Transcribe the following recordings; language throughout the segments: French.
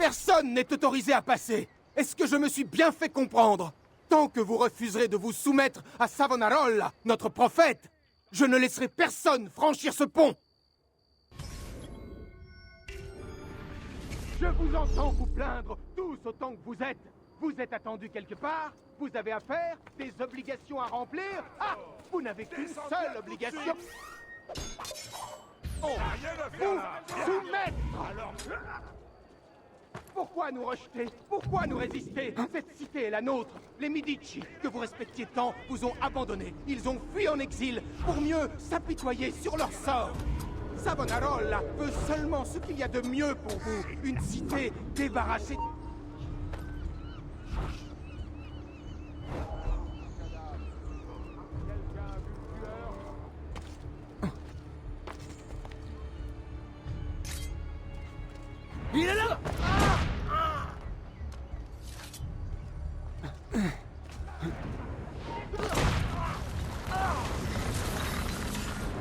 Personne n'est autorisé à passer. Est-ce que je me suis bien fait comprendre? Tant que vous refuserez de vous soumettre à Savonarola, notre prophète, je ne laisserai personne franchir ce pont. Je vous entends vous plaindre, tous autant que vous êtes. Vous êtes attendus quelque part? Vous avez affaire? Des obligations à remplir? Ah! Vous n'avez qu'une seule obligation. Oh! Vous soumettre! Pourquoi nous rejeter? Pourquoi nous résister? Cette cité est la nôtre. Les Medici, que vous respectiez tant, vous ont abandonnés. Ils ont fui en exil pour mieux s'apitoyer sur leur sort. Savonarola veut seulement ce qu'il y a de mieux pour vous. Une cité débarrassée... Il est là!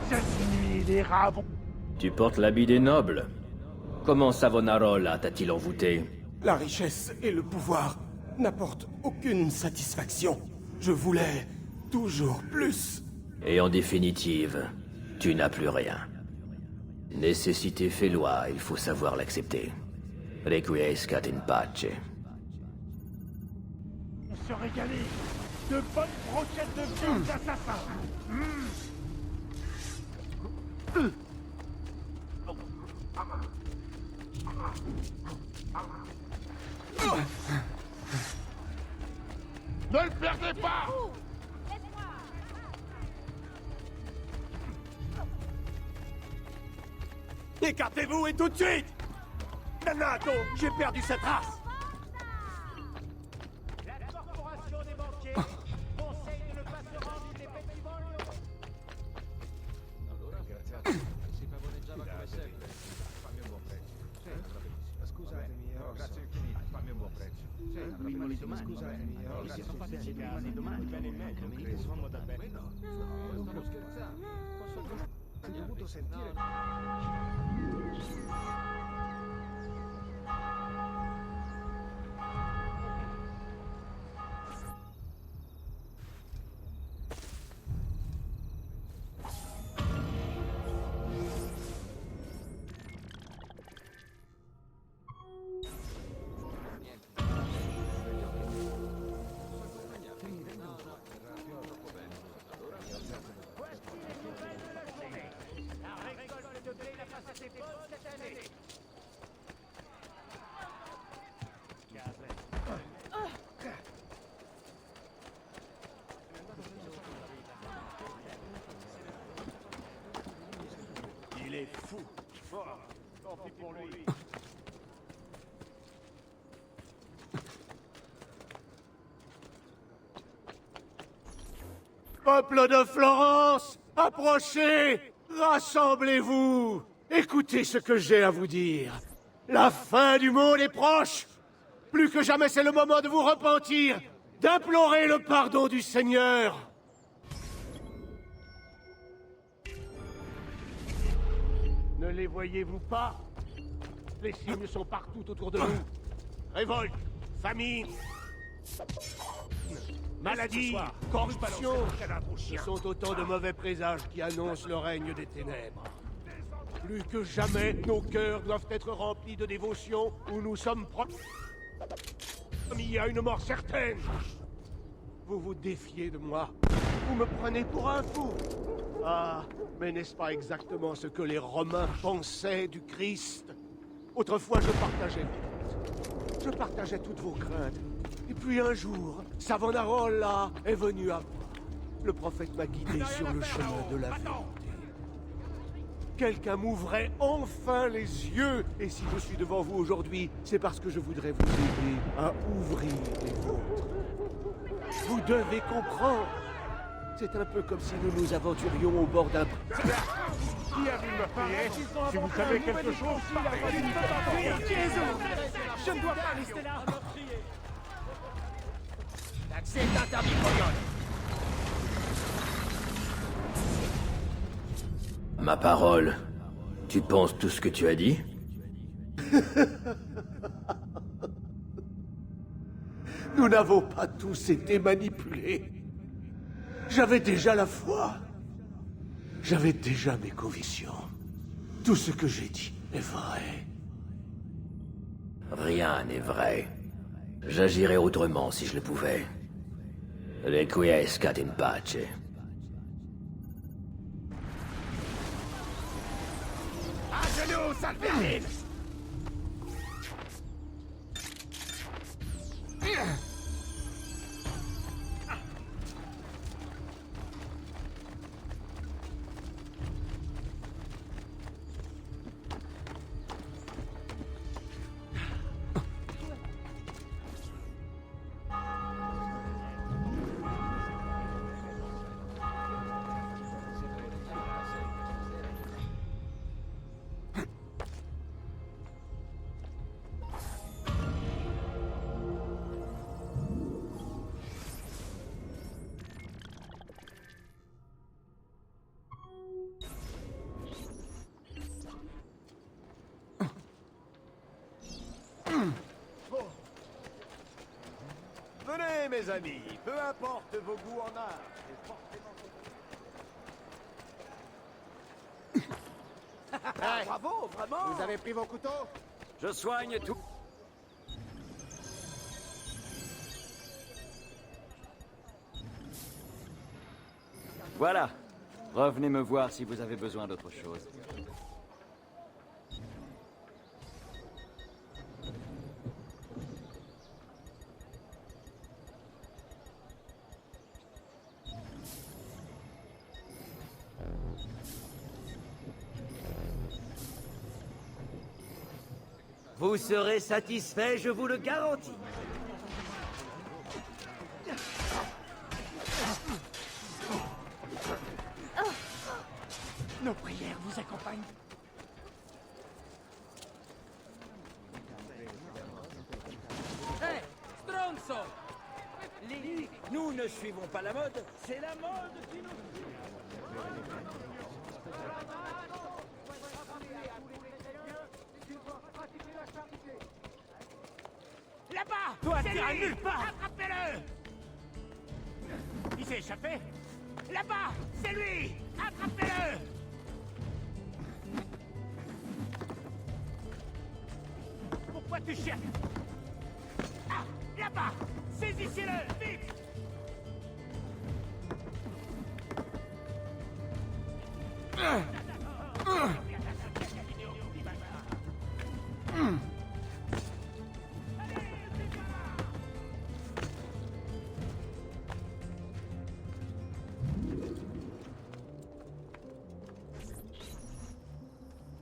Cette nuit, les rats vont... Tu portes l'habit des nobles. Comment Savonarola t'a-t-il envoûté? La richesse et le pouvoir n'apportent aucune satisfaction. Je voulais toujours plus. Et en définitive, tu n'as plus rien. Nécessité fait loi, il faut savoir l'accepter. Requiescat in pace. On se régaler de bonnes brochettes de vieux assassins. Ne le perdez pas! Écartez-vous et tout de suite! Nanato, j'ai perdu cette race! La corporation des banquiers conseille de ne pas se rendre des petits vols. Si pavoneggiava come sempre. Fammi un buon prezzo. Scusatemi, grazie infinito. Fammi un buon prezzo. Prima di domani. Scusatemi, si sono fatti i casi domani. Bene in meglio, mi rispondo da bene. No, stavo scherzando. Ho dovuto sentire... Il est fou. Tant pis pour lui. Peuple de Florence, approchez! Rassemblez-vous! Écoutez ce que j'ai à vous dire. La fin du monde est proche! Plus que jamais, c'est le moment de vous repentir, d'implorer le pardon du Seigneur! Ne les voyez-vous pas? Les signes sont partout autour de nous. Révolte, famine, maladie, corruption. Ce sont autant de mauvais présages qui annoncent le règne des ténèbres. Plus que jamais, nos cœurs doivent être remplis de dévotion où nous sommes promis à une mort certaine. Vous vous défiez de moi. Vous me prenez pour un fou. Ah, mais n'est-ce pas exactement ce que les Romains pensaient du Christ? Autrefois, je partageais vos doutes. Je partageais toutes vos craintes. Et puis un jour, Savonarola est venu à moi. Le prophète m'a guidé sur le chemin de la vérité. Quelqu'un m'ouvrait enfin les yeux. Et si je suis devant vous aujourd'hui, c'est parce que je voudrais vous aider à ouvrir les vôtres. Vous devez comprendre. C'est un peu comme si nous nous aventurions au bord d'un... Qui a vu me payer? Si vous savez quelque chose, Je ne dois pas rester là! C'est interdit, Cognol. Ma parole, tu penses tout ce que tu as dit? Nous n'avons pas tous été manipulés. J'avais déjà la foi. J'avais déjà mes convictions. Tout ce que j'ai dit est vrai. Rien n'est vrai. J'agirais autrement si je le pouvais. Requiescat in pace. À genoux, sale vermine! Venez, mes amis, peu importe vos goûts en art, c'est forcément... Ah, bravo, vraiment! Vous avez pris vos couteaux? Je soigne tout. Voilà. Revenez me voir si vous avez besoin d'autre chose. Vous serez satisfait, je vous le garantis. Nos prières vous accompagnent. Hé, stronzo! Nous ne suivons pas la mode, c'est la mode qui nous... Là-bas! Toi, tu à nulle part! Attrapez-le! Il s'est échappé! Là-bas! C'est lui! Attrapez-le! Pourquoi tu cherches? Ah! Là-bas! Saisissez-le! Vite!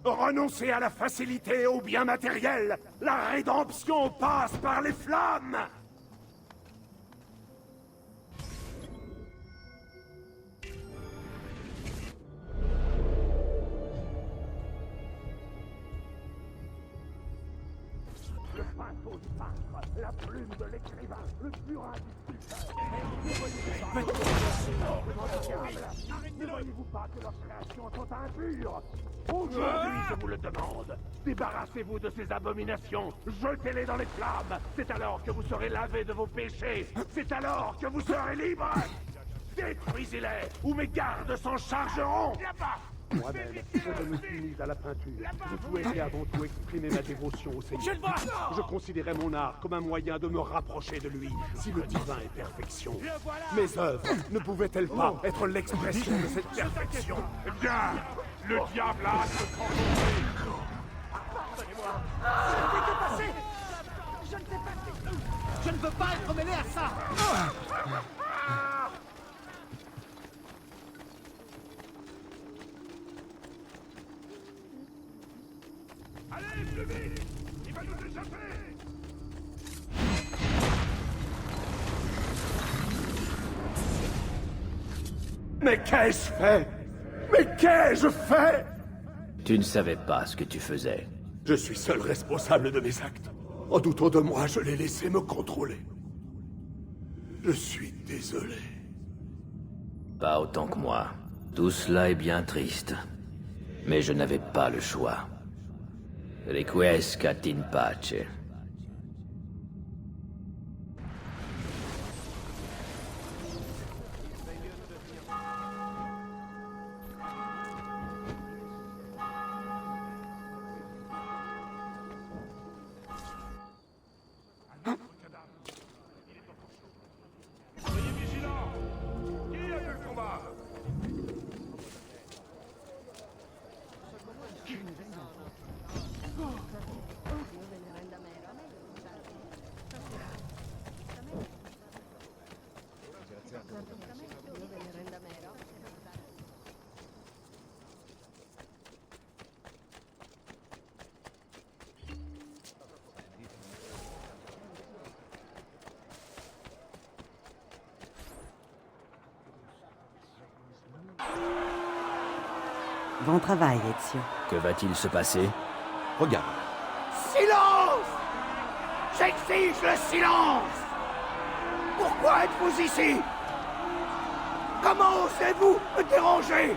Renoncez à la facilité et au bien matériel. La rédemption passe par les flammes. Le pinceau du peintre, la plume de l'écrivain, le burin du sculpteur. Ne voyez-vous pas que leurs créations sont impures? Aujourd'hui, je vous le demande, débarrassez-vous de ces abominations, jetez-les dans les flammes, c'est alors que vous serez lavés de vos péchés, c'est alors que vous serez libres. Détruisez-les, ou mes gardes s'en chargeront. Là-bas. Moi-même, je me suis mis à la peinture. Je souhaitais avant tout exprimer ma dévotion au Seigneur. Je considérais mon art comme un moyen de me rapprocher de lui, si le divin est perfection. Mes œuvres ne pouvaient-elles pas être l'expression de cette perfection? Bien, le diable a se transformer. Pardonnez-moi! Je ne t'ai pas fait... Je ne veux pas être mêlé à ça! Allez, plus vite! Il va nous échapper! Mais qu'ai-je fait? Mais qu'ai-je fait? Tu ne savais pas ce que tu faisais. Je suis seul responsable de mes actes. En doutant de moi, je l'ai laissé me contrôler. Je suis désolé. Pas autant que moi. Tout cela est bien triste. Mais je n'avais pas le choix. Requiescat in pace. Bon travail, Ezio. Que va-t-il se passer? Regarde. Silence! J'exige le silence! Pourquoi êtes-vous ici? Comment osez-vous me déranger?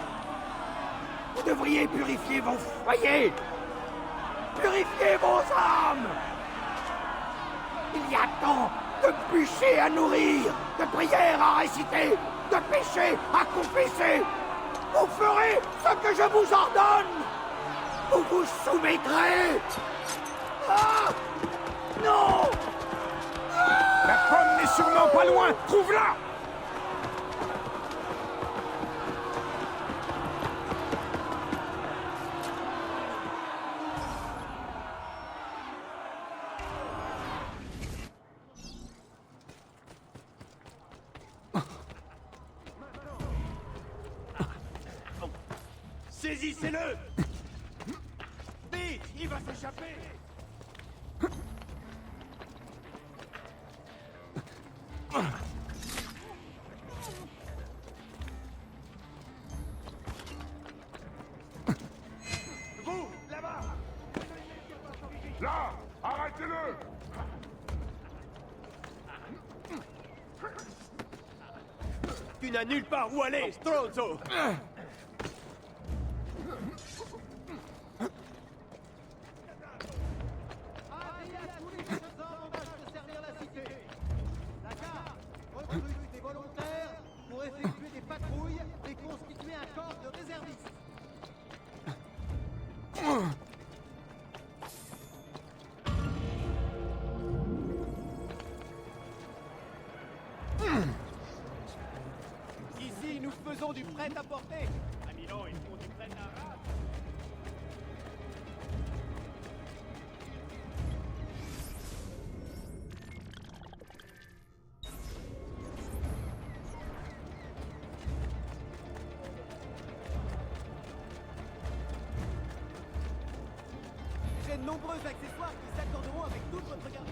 Vous devriez purifier vos foyers! Purifier vos âmes! Il y a tant de bûchers à nourrir, de prières à réciter, de péchés à confesser! Vous ferez ce que je vous ordonne! Vous vous soumettrez! Ah! Non! La pomme n'est sûrement pas loin. Trouve-la! Saisissez-le! Vite, il va s'échapper! Vous, là-bas! Là! Arrêtez-le! Tu n'as nulle part où aller, Stronzo! Allez à tous les jeunes hommes en âge de servir la cité. La garde recrute des volontaires pour effectuer des patrouilles et constituer un corps de réservistes. Ici, nous faisons du prêt-à-porter. À Milan, ils font du prêt-à-rap. J'ai de nombreux accessoires qui s'accorderont avec toute votre gamme.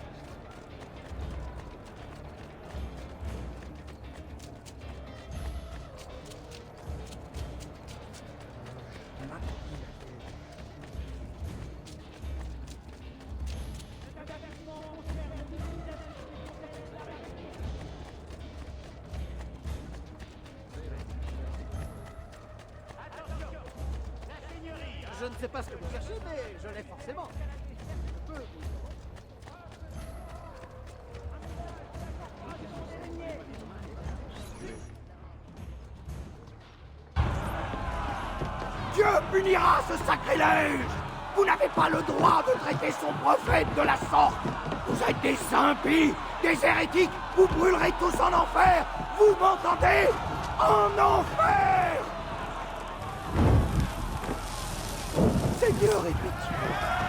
Je ne sais pas ce que vous cherchez, mais je l'ai forcément. Je peux vous... Dieu punira ce sacrilège! Vous n'avez pas le droit de traiter son prophète de la sorte! Vous êtes des impies, des hérétiques, vous brûlerez tous en enfer! Vous m'entendez? En enfer! Seigneur, aie pitié!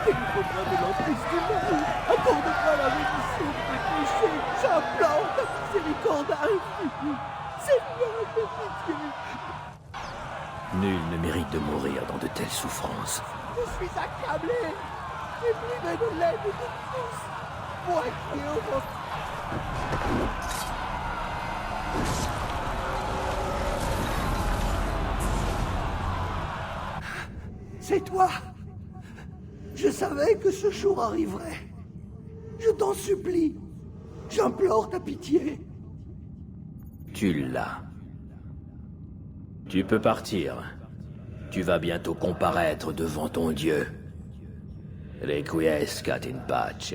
Il nous faudra de l'emprise du mal! Accorde-moi la rémission de mes péchés! J'implore ta miséricorde infinie! Seigneur, aie pitié! Nul ne mérite de mourir dans de telles souffrances. Je suis accablé et privé de l'aide de tous. Moi qui ai offensé. C'est toi. Je savais que ce jour arriverait. Je t'en supplie. J'implore ta pitié. Tu l'as. Tu peux partir. Tu vas bientôt comparaître devant ton Dieu. Requiescat in pace.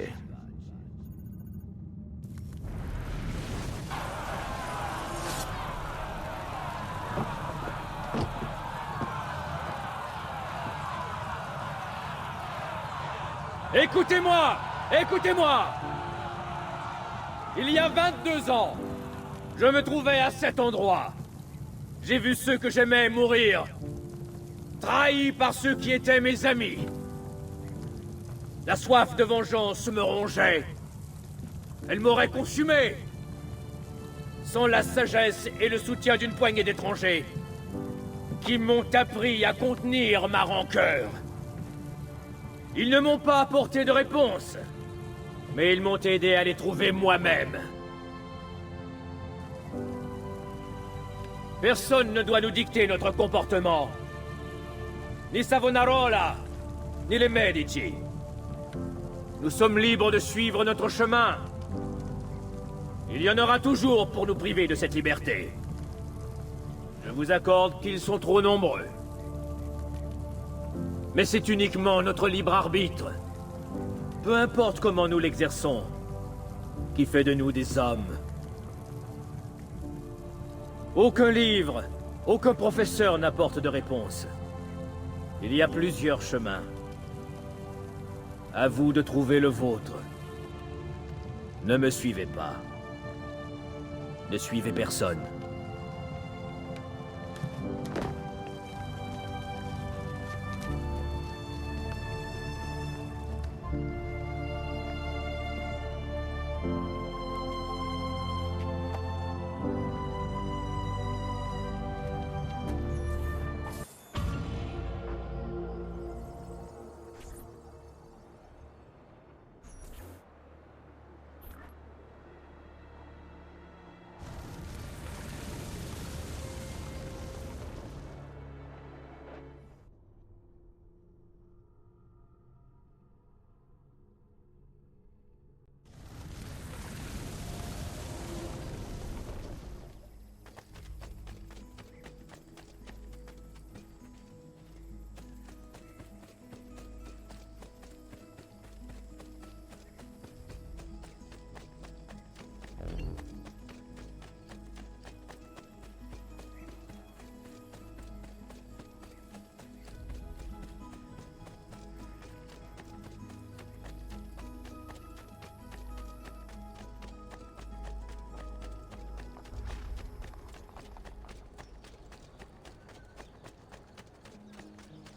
Écoutez-moi! Écoutez-moi! Il y a 22 ans, je me trouvais à cet endroit. J'ai vu ceux que j'aimais mourir, trahis par ceux qui étaient mes amis. La soif de vengeance me rongeait. Elle m'aurait consumé. Sans la sagesse et le soutien d'une poignée d'étrangers, qui m'ont appris à contenir ma rancœur. Ils ne m'ont pas apporté de réponse, mais ils m'ont aidé à les trouver moi-même. Personne ne doit nous dicter notre comportement. ni Savonarola, ni les Medici. Nous sommes libres de suivre notre chemin. Il y en aura toujours pour nous priver de cette liberté. Je vous accorde qu'ils sont trop nombreux. Mais c'est uniquement notre libre arbitre, peu importe comment nous l'exerçons, qui fait de nous des hommes. Aucun livre, aucun professeur n'apporte de réponse. Il y a plusieurs chemins. À vous de trouver le vôtre. Ne me suivez pas. Ne suivez personne.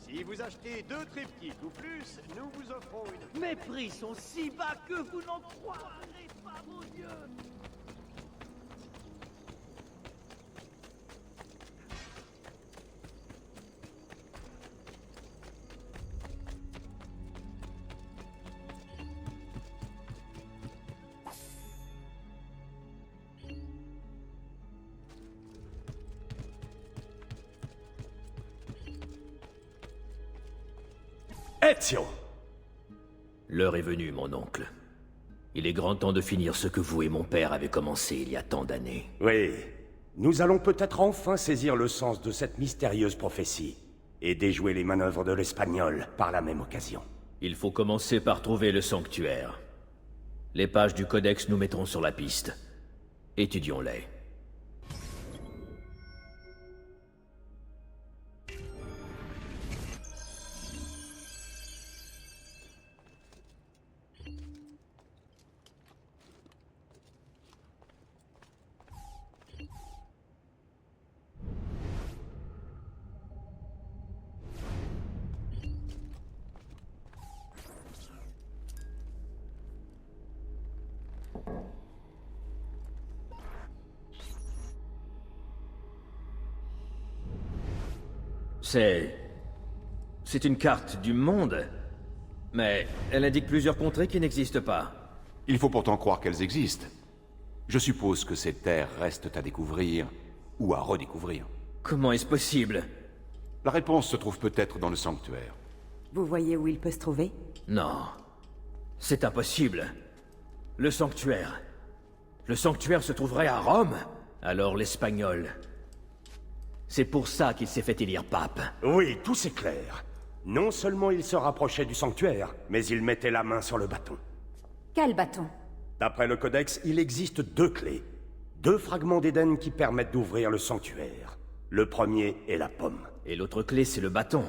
Si vous achetez 2 triptyques ou plus, nous vous offrons une... Mes prix sont si bas que vous n'en croirez pas, mon Dieu! Ezio! L'heure est venue, mon oncle. Il est grand temps de finir ce que vous et mon père avez commencé il y a tant d'années. Oui. Nous allons peut-être enfin saisir le sens de cette mystérieuse prophétie et déjouer les manœuvres de l'Espagnol par la même occasion. Il faut commencer par trouver le sanctuaire. Les pages du codex nous mettront sur la piste. Étudions-les. C'est une carte du monde, mais elle indique plusieurs contrées qui n'existent pas. Il faut pourtant croire qu'elles existent. Je suppose que ces terres restent à découvrir, ou à redécouvrir. Comment est-ce possible? La réponse se trouve peut-être dans le sanctuaire. Vous voyez où il peut se trouver? Non. C'est impossible. Le sanctuaire. Le sanctuaire se trouverait à Rome? Alors l'Espagnol. C'est pour ça qu'il s'est fait élire pape. Oui, tout c'est clair. Non seulement il se rapprochait du sanctuaire, mais il mettait la main sur le bâton. Quel bâton? D'après le codex, il existe 2 clés. 2 fragments d'Éden qui permettent d'ouvrir le sanctuaire. Le premier est la pomme. Et l'autre clé, c'est le bâton.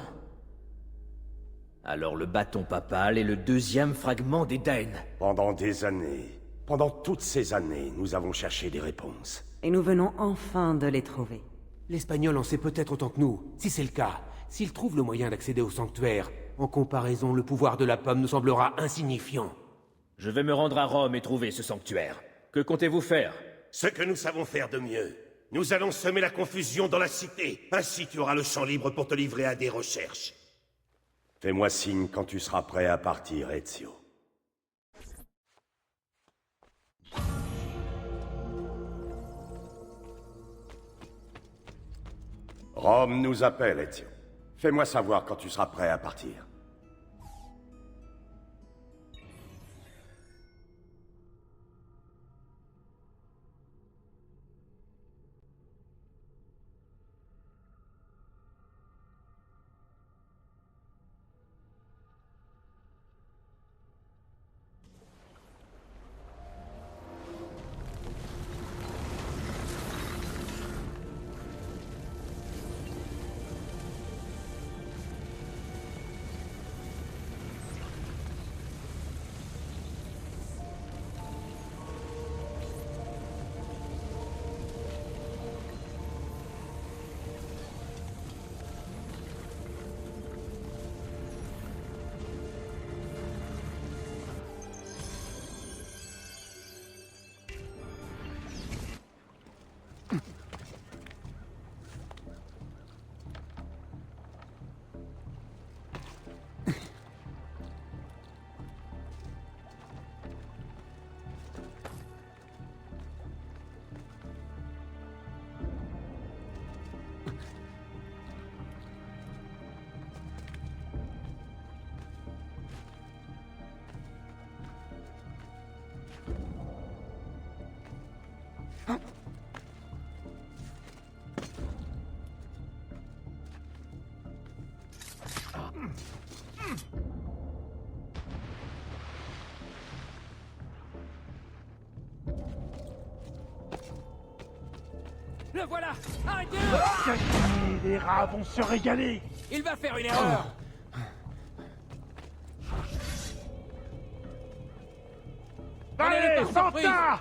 Alors le bâton papal est le 2e fragment d'Éden. Pendant des années, pendant toutes ces années, nous avons cherché des réponses. Et nous venons enfin de les trouver. L'Espagnol en sait peut-être autant que nous. Si c'est le cas, s'il trouve le moyen d'accéder au sanctuaire, en comparaison, le pouvoir de la pomme nous semblera insignifiant. Je vais me rendre à Rome et trouver ce sanctuaire. Que comptez-vous faire? Ce que nous savons faire de mieux. Nous allons semer la confusion dans la cité. Ainsi tu auras le champ libre pour te livrer à des recherches. Fais-moi signe quand tu seras prêt à partir, Ezio. Rome nous appelle, Ezio. Fais-moi savoir quand tu seras prêt à partir. Le voilà! Arrêtez-le! Les rats vont se régaler! Il va faire une erreur! Allez, par surprise. Santa!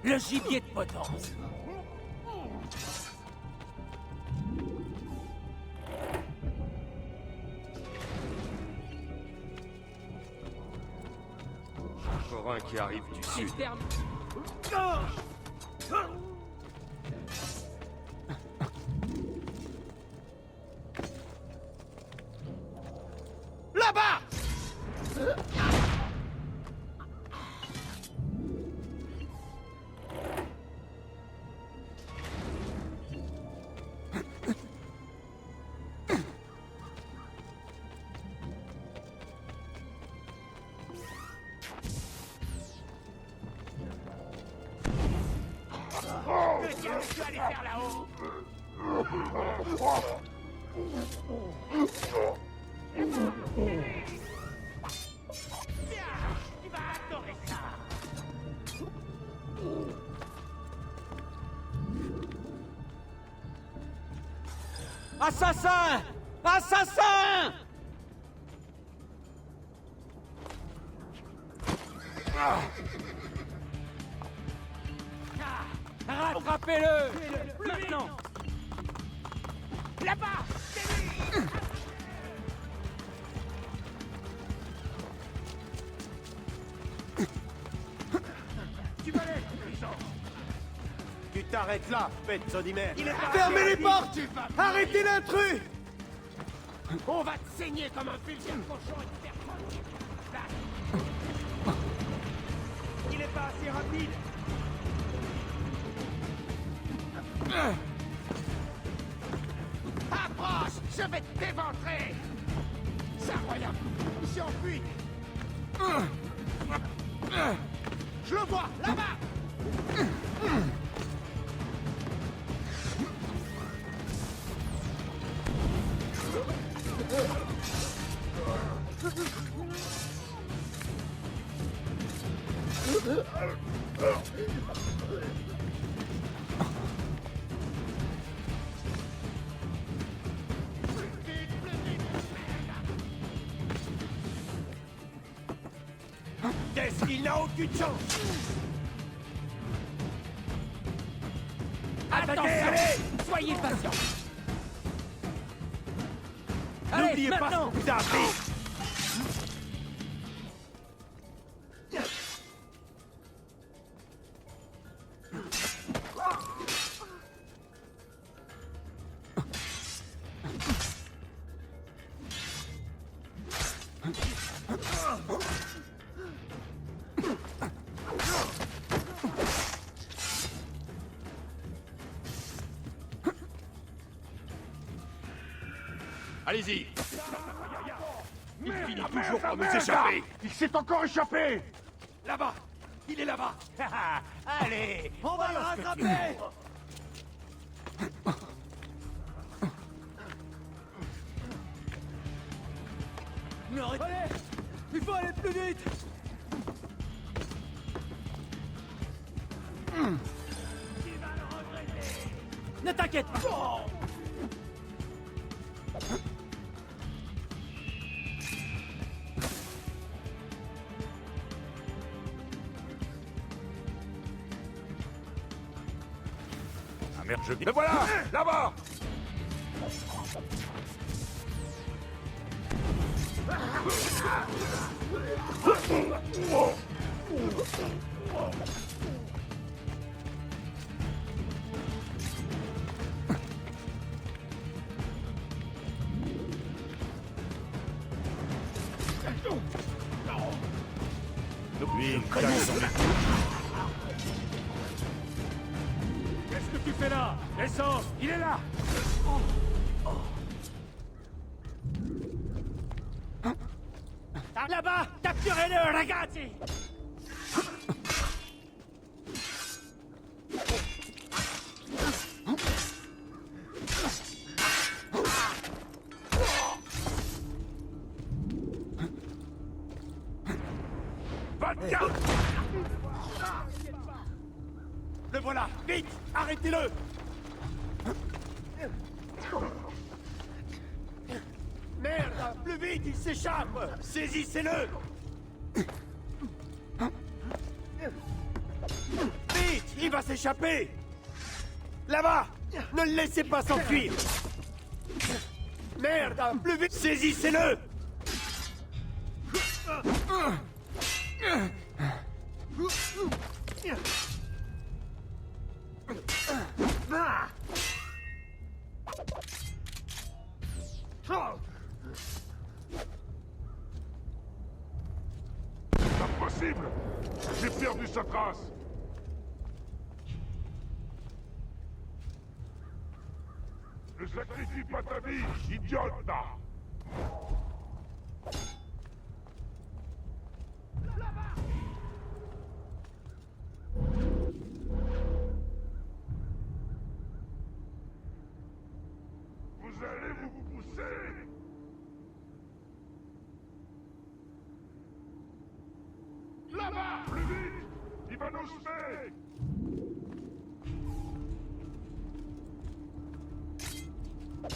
Le gibier de potence! Encore un qui arrive du sud. Là-bas! Tu vas aller faire là-haut! Tu vas adorer ça! Assassin! Assassin! Rattrapez-le! Maintenant! Là-bas! Tu vas l'être, puissant! Tu t'arrêtes là, bête Zodimer! Fermez les portes! Arrêtez l'intrus! On va te saigner comme un fil de cochon et te faire tranquille! Il est pas assez rapide! Approche! Je vais te déventrer! C'est incroyable! Il s'est enfui! Je le vois! Là-bas! Qu'est-ce qu'il n'a aucune chance? Attention! Soyez patient! N'oubliez pas ce qu'on vous a appris. Allez-y. Il finit toujours par nous échapper. Il s'est encore échappé. Là-bas. Il est là-bas. Allez, On va le rattraper. Mais arrêtez. Il faut aller plus vite. Ne t'inquiète pas. Ah merde, le voilà. Là-bas. Lui, Qu'est-ce que tu fais là? Descends. Il est là. Là-bas. Capturez-le, ragazzi. Le voilà. Vite. Arrêtez-le. Merde. Plus vite, il s'échappe. Saisissez-le. Vite, il va s'échapper. Là-bas. Ne le laissez pas s'enfuir. Merde. Plus vite. Saisissez-le. Impossible! J'ai perdu sa trace! Ne sacrifie pas ta vie, idiote! Vous allez vous pousser! Là-bas! Plus vite! Il va nous semer!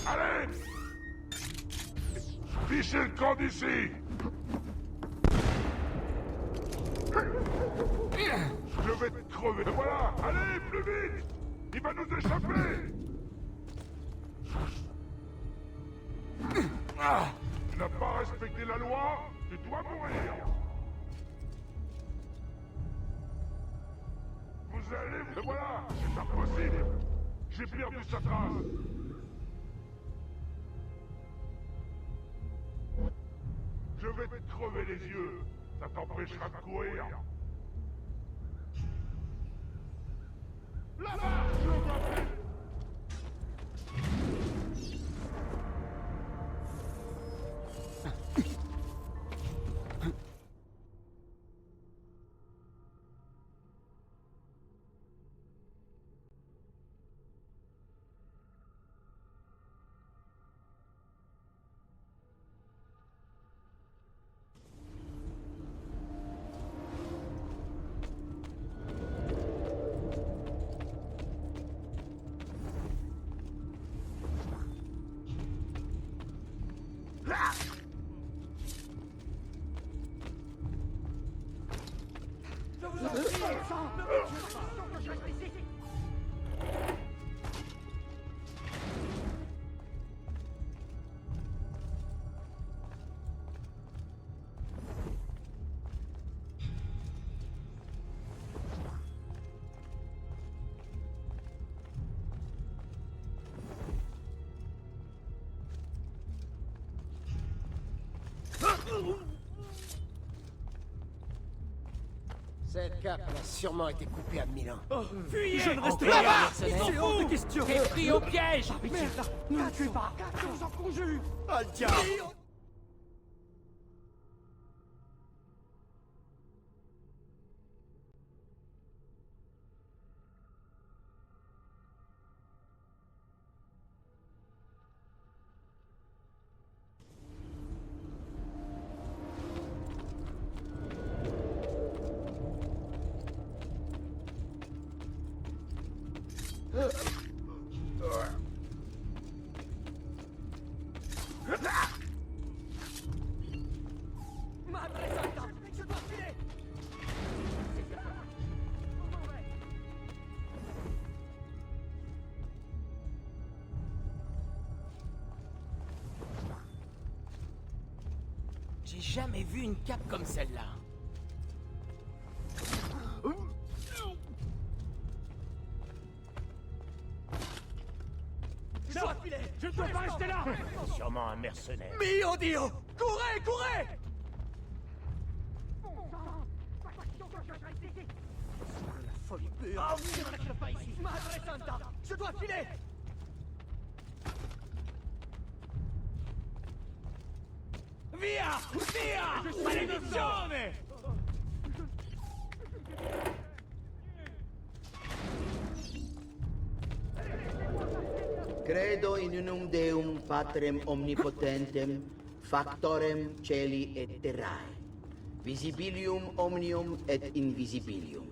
Allez! Fichez le camp d'ici! Je vais te crever! Voilà! Allez, plus vite! Il va nous échapper! Tu n'as pas respecté la loi, tu dois mourir! Vous allez... Voilà! C'est impossible! J'ai perdu sa trace! Je vais te crever les yeux! Ça t'empêchera de courir! Là-bas! Je le vois plus! cap a sûrement été coupé à Milan. Fuyez! Je ne reste Là-bas! pas, mercenaire. C'est hors de question! T'es pris au piège! Merde, ne le tuez pas. Je vous en conjure. Ah, le diable. J'ai jamais vu une cape comme celle-là. Je dois filer. Je ne dois pas rester là. Sûrement un mercenaire. Mio Dio! Courez, courez! La folie pure. Oh, ne reste pas ici! Madre Santa! Je dois filer! Via! Via! Malédizione! Credo in unum Deum Patrem Omnipotentem, Factorem Celi et Terrae, Visibilium Omnium et Invisibilium,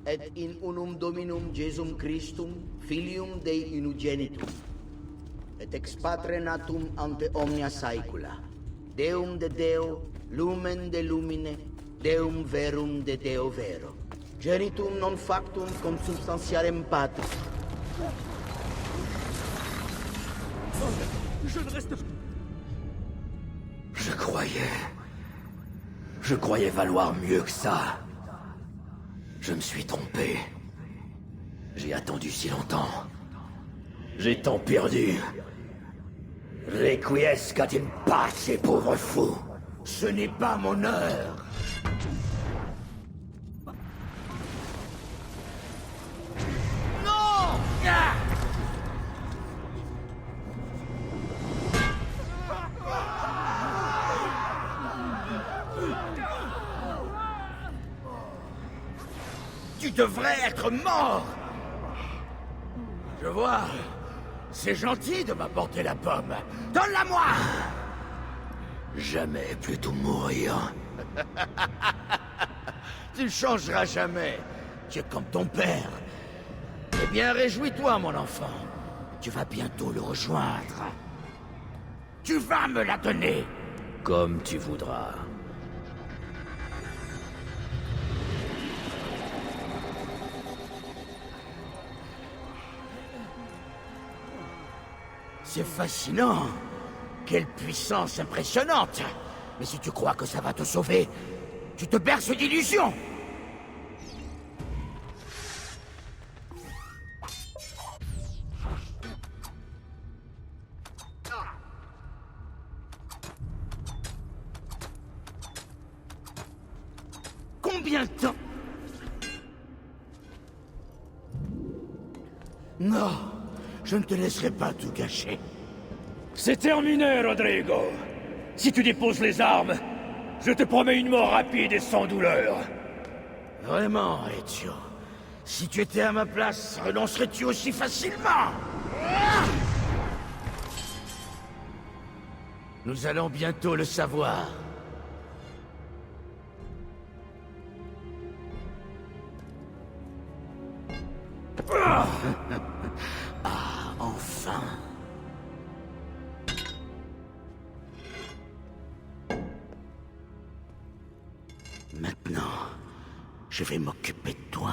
et in unum Dominum Jesum Christum, Filium Dei Unigenitum, et ex Patre natum ante omnia saecula, Deum de Deo, Lumen de Lumine, Deum Verum de Deo Vero, Genitum non factum consubstantiarem Patri. Je ne reste plus. Je croyais valoir mieux que ça. Je me suis trompé. J'ai attendu si longtemps. J'ai tant perdu. Requiescat in pace, pauvre fou. Ce n'est pas mon heure. Non! Ah! Tu devrais être mort. Je vois. C'est gentil de m'apporter la pomme. Donne-la-moi. Jamais plutôt mourir. Tu ne changeras jamais. Tu es comme ton père. Eh bien, réjouis-toi, mon enfant. Tu vas bientôt le rejoindre. Tu vas me la donner. Comme tu voudras. C'est fascinant. Quelle puissance impressionnante. Mais si tu crois que ça va te sauver, tu te berces d'illusions. Combien de temps? Non, je ne te laisserai pas tout gâcher. C'est terminé, Rodrigo. Si tu déposes les armes, je te promets une mort rapide et sans douleur. Vraiment, Ezio. Si tu étais à ma place, renoncerais-tu aussi facilement? Nous allons bientôt le savoir. Ah, enfin. Maintenant, je vais m'occuper de toi.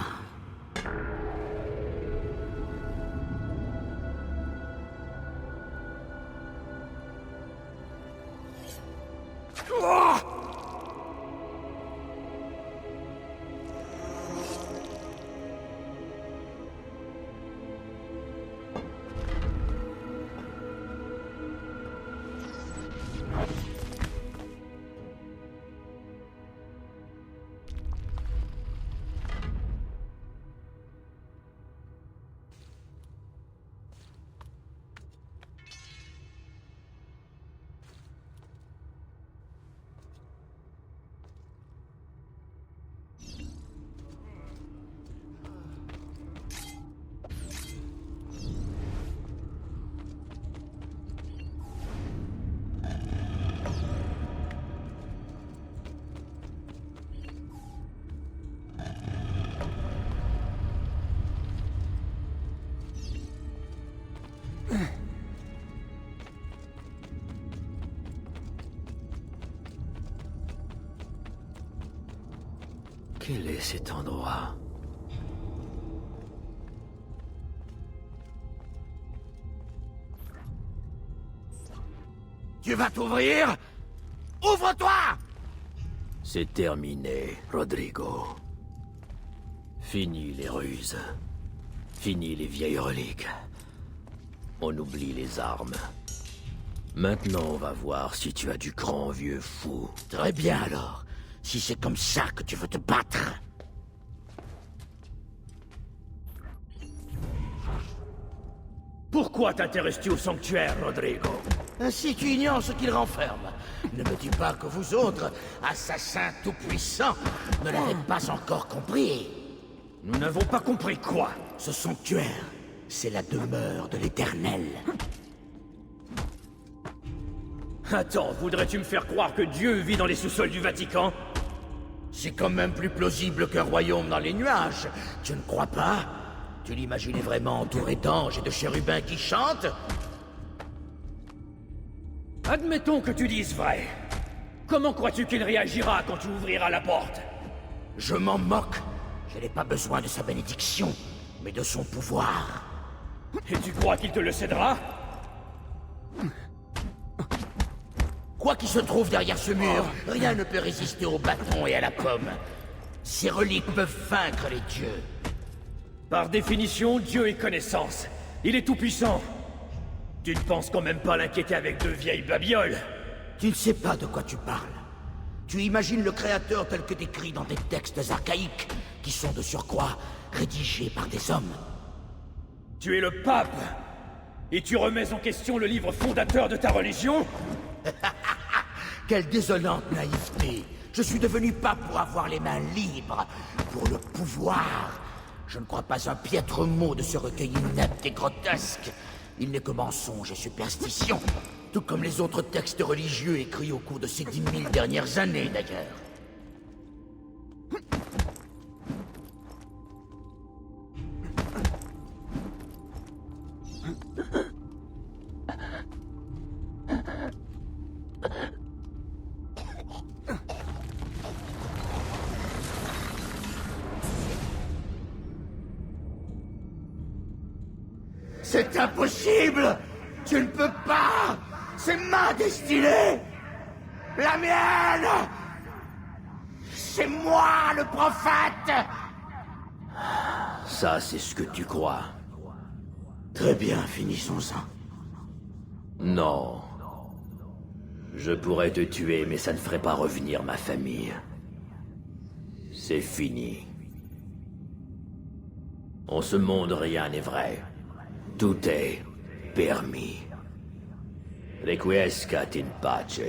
Quel est cet endroit? Tu vas t'ouvrir? Ouvre-toi! C'est terminé, Rodrigo. Fini les ruses. Fini les vieilles reliques. On oublie les armes. Maintenant, on va voir si tu as du cran, vieux fou. Très bien alors, si c'est comme ça que tu veux te battre. Pourquoi t'intéresses-tu au sanctuaire, Rodrigo? Si tu ignores ce qu'il renferme, ne me dis pas que vous autres, assassins tout-puissants, ne l'avez pas encore compris. Nous n'avons pas compris quoi? Ce sanctuaire, c'est la demeure de l'Éternel. Attends, voudrais-tu me faire croire que Dieu vit dans les sous-sols du Vatican? C'est quand même plus plausible qu'un royaume dans les nuages, tu ne crois pas? Tu l'imaginais vraiment entouré d'anges et de chérubins qui chantent? Admettons que tu dises vrai. Comment crois-tu qu'il réagira quand tu ouvriras la porte? Je m'en moque. Je n'ai pas besoin de sa bénédiction, mais de son pouvoir. Et tu crois qu'il te le cédera? Quoi qu'il se trouve derrière ce mur, rien ne peut résister au bâton et à la pomme. Ces reliques peuvent vaincre les dieux. Par définition, Dieu est connaissance. Il est tout-puissant. Tu ne penses quand même pas l'inquiéter avec deux vieilles babioles? Tu ne sais pas de quoi tu parles. Tu imagines le Créateur tel que décrit dans des textes archaïques, qui sont de surcroît rédigés par des hommes. Tu es le pape, et tu remets en question le livre fondateur de ta religion? Quelle désolante naïveté! Je suis devenu pape pour avoir les mains libres, pour le pouvoir. Je ne crois pas un piètre mot de ce recueil inepte et grotesque. Il n'est que mensonge et superstition, tout comme les autres textes religieux écrits au cours de ces 10 000 dernières années, d'ailleurs. C'est impossible! Tu ne peux pas! C'est ma destinée! La mienne! C'est moi le prophète! Ça, c'est ce que tu crois. Très bien, finissons-en. Non. Je pourrais te tuer, mais ça ne ferait pas revenir ma famille. C'est fini. En ce monde, rien n'est vrai. Tout est permis. Requiescat in pace.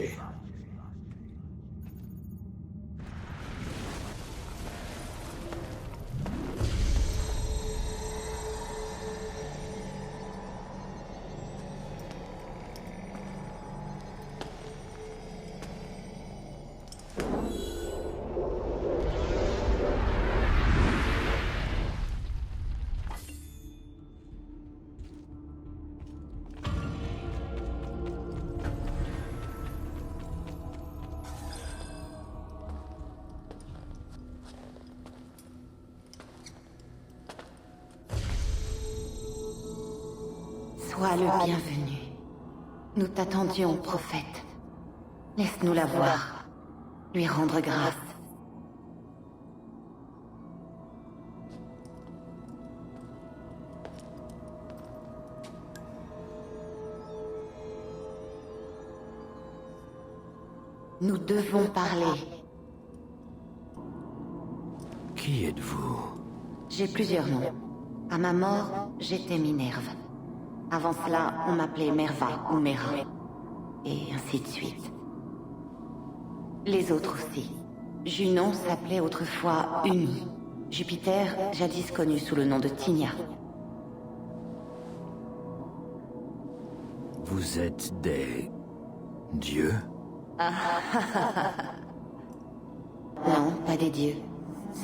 Sois le bienvenu. Nous t'attendions, prophète. Laisse-nous la voir. Lui rendre grâce. Nous devons parler. Qui êtes-vous? J'ai plusieurs noms. À ma mort, j'étais Minerve. Avant cela, on m'appelait Merva ou Mera. Et ainsi de suite. Les autres aussi. Junon s'appelait autrefois Uni. Jupiter, jadis connu sous le nom de Tinia. Vous êtes des... dieux? Non, pas des dieux.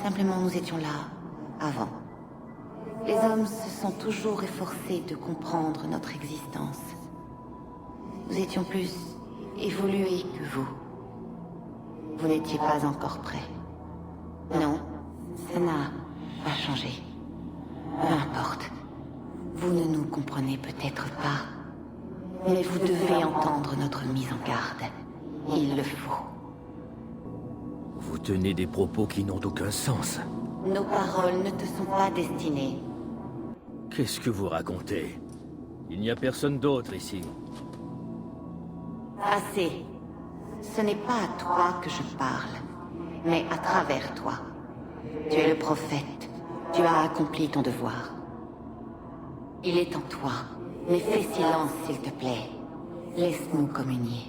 Simplement, nous étions là, avant. Les hommes se sont toujours efforcés de comprendre notre existence. Nous étions plus évolués que vous. Vous n'étiez pas encore prêts. Non, ça n'a pas changé. Peu importe. Vous ne nous comprenez peut-être pas, mais vous devez entendre notre mise en garde. Il le faut. Vous tenez des propos qui n'ont aucun sens. Nos paroles ne te sont pas destinées. Qu'est-ce que vous racontez? Il n'y a personne d'autre ici. Assez. Ce n'est pas à toi que je parle, mais à travers toi. Tu es le prophète. Tu as accompli ton devoir. Il est en toi. Mais fais silence, s'il te plaît. Laisse-nous communier.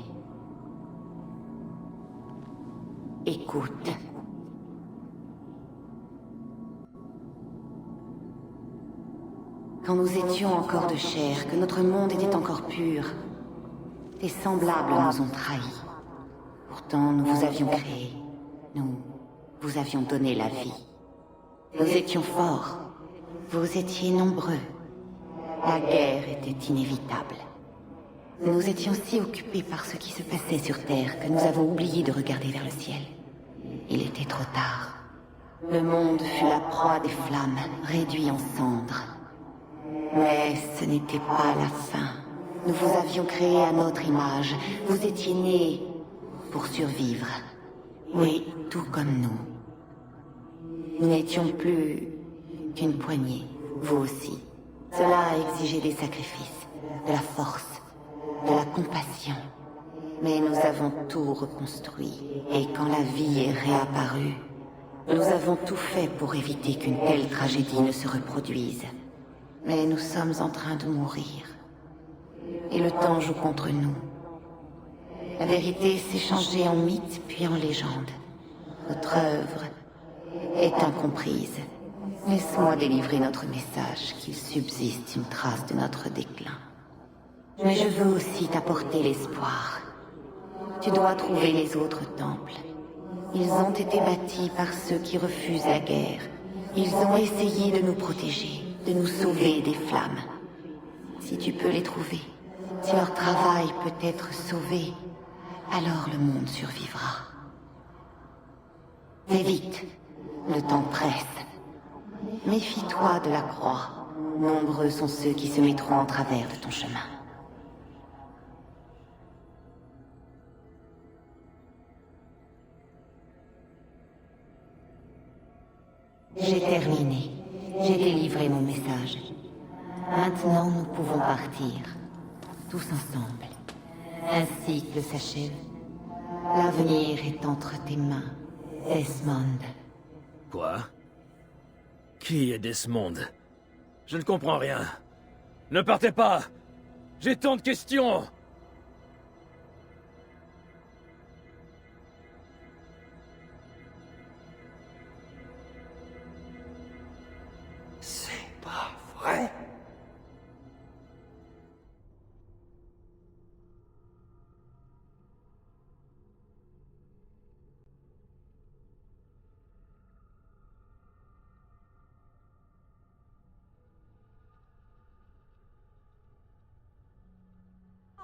Écoute. Quand nous étions encore de chair, que notre monde était encore pur, tes semblables nous ont trahis. Pourtant, nous vous avions créé. Nous vous avions donné la vie. Nous étions forts. Vous étiez nombreux. La guerre était inévitable. Nous étions si occupés par ce qui se passait sur Terre que nous avons oublié de regarder vers le ciel. Il était trop tard. Le monde fut la proie des flammes, réduit en cendres. Mais ce n'était pas la fin. Nous vous avions créé à notre image. Vous étiez nés pour survivre. Oui, tout comme nous. Nous n'étions plus qu'une poignée, vous aussi. Cela a exigé des sacrifices, de la force, de la compassion. Mais nous avons tout reconstruit. Et quand la vie est réapparue, nous avons tout fait pour éviter qu'une telle tragédie ne se reproduise. Mais nous sommes en train de mourir. Et le temps joue contre nous. La vérité s'est changée en mythe puis en légende. Notre œuvre est incomprise. Laisse-moi délivrer notre message, qu'il subsiste une trace de notre déclin. Mais je veux aussi t'apporter l'espoir. Tu dois trouver les autres temples. Ils ont été bâtis par ceux qui refusent la guerre. Ils ont essayé de nous protéger, de nous sauver des flammes. Si tu peux les trouver, si leur travail peut être sauvé, alors le monde survivra. Fais vite, le temps presse. Méfie-toi de la croix. Nombreux sont ceux qui se mettront en travers de ton chemin. J'ai terminé. J'ai délivré mon message. Maintenant, nous pouvons partir. Tous ensemble. Un cycle s'achève. L'avenir est entre tes mains, Desmond. Quoi? Qui est Desmond? Je ne comprends rien. Ne partez pas! J'ai tant de questions! C'est pas vrai.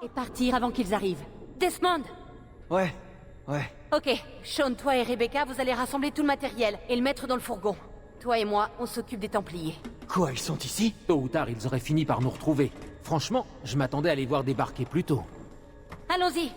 Et partir avant qu'ils arrivent. Desmond! Ouais. Ok, Sean, toi et Rebecca, vous allez rassembler tout le matériel et le mettre dans le fourgon. Toi et moi, on s'occupe des Templiers. Quoi, ils sont ici? Tôt ou tard, ils auraient fini par nous retrouver. Franchement, je m'attendais à les voir débarquer plus tôt. Allons-y!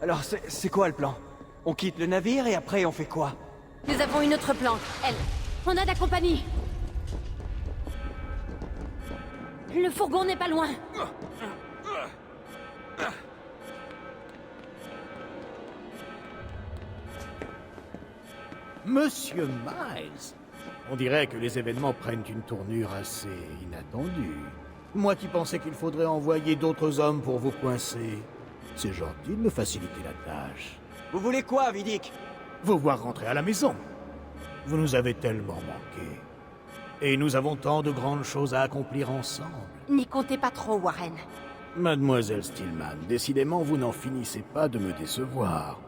Alors, c'est quoi le plan? On quitte le navire et après on fait quoi? Nous avons une autre planque, elle. On a de la compagnie. Le fourgon n'est pas loin. Monsieur Miles, on dirait que les événements prennent une tournure assez inattendue. Moi qui pensais qu'il faudrait envoyer d'autres hommes pour vous coincer. C'est gentil de me faciliter la tâche. Vous voulez quoi, Vidic? Vous voir rentrer à la maison. Vous nous avez tellement manqué. Et nous avons tant de grandes choses à accomplir ensemble. N'y comptez pas trop, Warren. Mademoiselle Stillman, décidément, vous n'en finissez pas de me décevoir.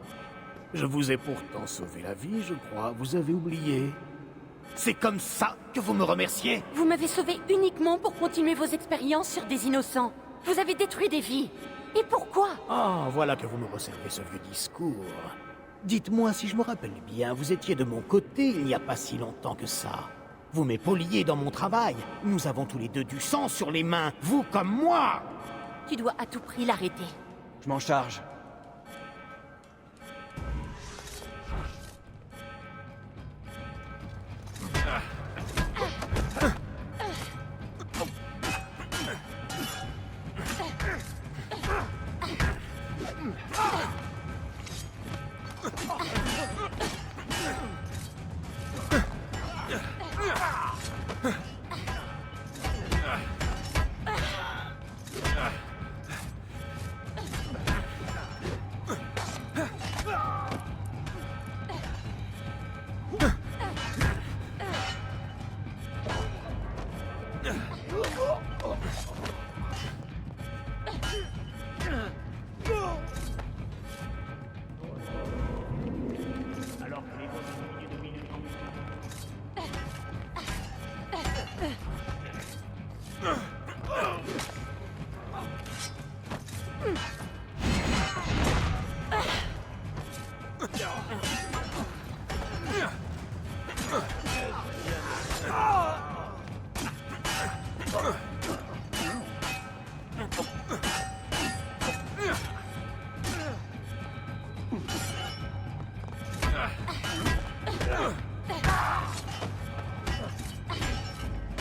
Je vous ai pourtant sauvé la vie, je crois. Vous avez oublié. C'est comme ça que vous me remerciez? Vous m'avez sauvé uniquement pour continuer vos expériences sur des innocents. Vous avez détruit des vies. Et pourquoi? Oh, voilà que vous me resservez ce vieux discours. Dites-moi, si je me rappelle bien, vous étiez de mon côté il n'y a pas si longtemps que ça. Vous m'épauliez dans mon travail. Nous avons tous les deux du sang sur les mains, vous comme moi. Tu dois à tout prix l'arrêter. Je m'en charge.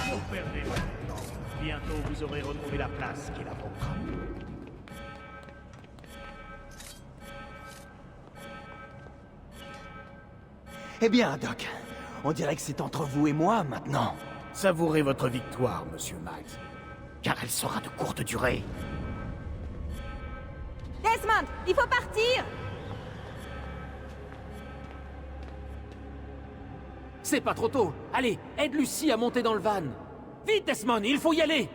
Vous perdez votre temps. Bientôt, vous aurez retrouvé la place qui est la vôtre. Eh bien, Doc, on dirait que c'est entre vous et moi maintenant. Savourez votre victoire, Monsieur Max, car elle sera de courte durée. Desmond, il faut partir! C'est pas trop tôt. Allez, aide Lucie à monter dans le van. Vite, Desmond, il faut y aller!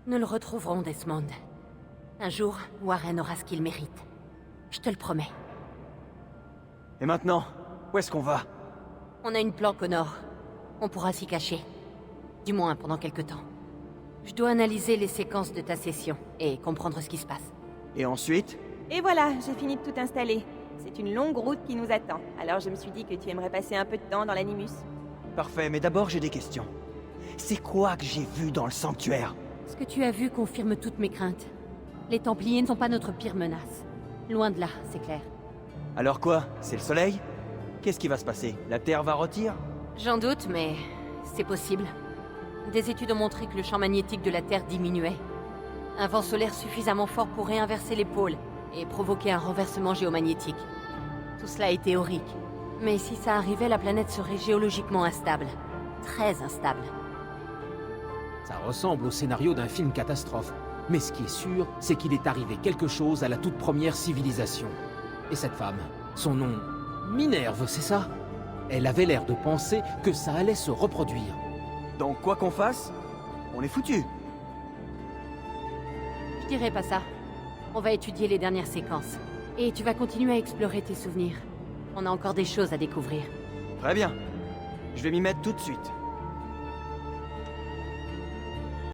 Nous le retrouverons, Desmond. Un jour, Warren aura ce qu'il mérite. Je te le promets. Et maintenant, où est-ce qu'on va? On a une planque au nord. On pourra s'y cacher. Du moins pendant quelque temps. Je dois analyser les séquences de ta session et comprendre ce qui se passe. Et ensuite? Et voilà, j'ai fini de tout installer. C'est une longue route qui nous attend. Alors je me suis dit que tu aimerais passer un peu de temps dans l'Animus. Parfait, mais d'abord j'ai des questions. C'est quoi que j'ai vu dans le sanctuaire? Ce que tu as vu confirme toutes mes craintes. Les Templiers ne sont pas notre pire menace. Loin de là, c'est clair. Alors quoi? C'est le soleil? Qu'est-ce qui va se passer? La Terre va rôtir? J'en doute, mais c'est possible. Des études ont montré que le champ magnétique de la Terre diminuait. Un vent solaire suffisamment fort pour réinverser les pôles et provoquer un renversement géomagnétique. Tout cela est théorique. Mais si ça arrivait, la planète serait géologiquement instable. Très instable. Ça ressemble au scénario d'un film catastrophe. Mais ce qui est sûr, c'est qu'il est arrivé quelque chose à la toute première civilisation. Et cette femme, son nom... Minerve, c'est ça? Elle avait l'air de penser que ça allait se reproduire. Donc quoi qu'on fasse, on est foutus. Je dirais pas ça. On va étudier les dernières séquences. Et tu vas continuer à explorer tes souvenirs. On a encore des choses à découvrir. Très bien. Je vais m'y mettre tout de suite.